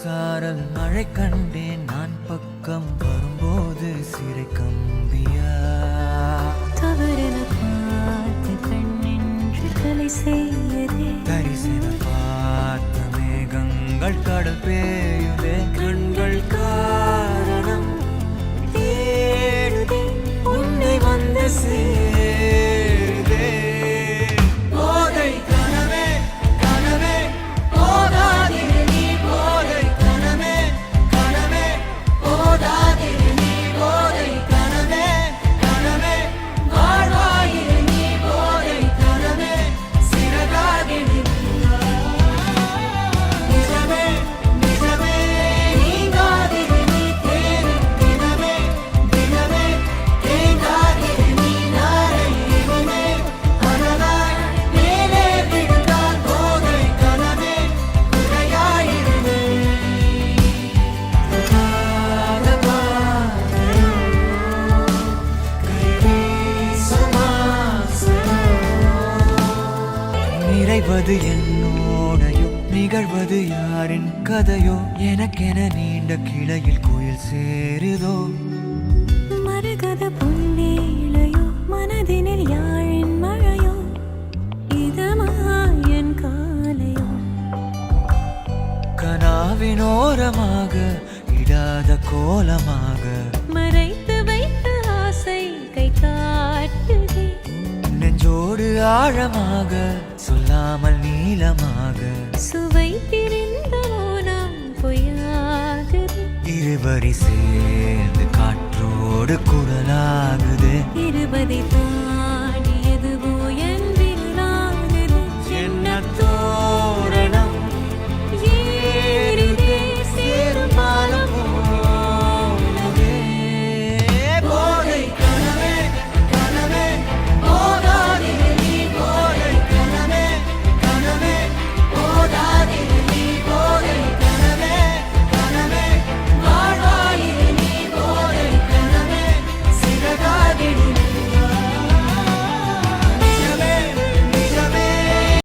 சாரல் மழை கண்டேன் நான் பக்கம் வரும்போது சிறை கம்பியா தவறென பார்த்து கண்ணென்று கலை செய்யதே தரிசன பார்த்த மேகங்கள் கடல் பேயுதே கண்கள் காரணம் தேடுதே உன்னை வந்து சேருதே போதை கனவே கனவே போதாதிரு நீ போதை கனவே கனவே போதாதிரு நீ போதை கனவே கனவே வாழ்வாயிரு நீ போதை கனவே சிறகாகிடு நிஜமே நிஜமே நீங்காதிரு நீ தேடும் தினமே தினமே தேங்காதிரு நீ நாளை இனிமே மனதாய் மேலே விழுந்தால் போதை கனவே குறையாயிடுமே நிறைவது என்னோடையோ நிகழ்வது யாரின் கதையோ எனக்கென நீண்ட கிளையில் கோயில் சேருதோ மரகத பொன்னேளையோ மனதினில் யாழின் மழையோ இதமாயன் காலையோ கனாவினோரமாக இடாத கோலமாக மறைத்து வைத்த ஆசை கை காட்டுதே நெஞ்சோடு ஆழமாக சொல்லாமல் நீளமாக சுவை திரிந்த மோனம் பொய்யாகுது இருவரி சேர்ந்து காற்றோடு குரலாகுது இருபதை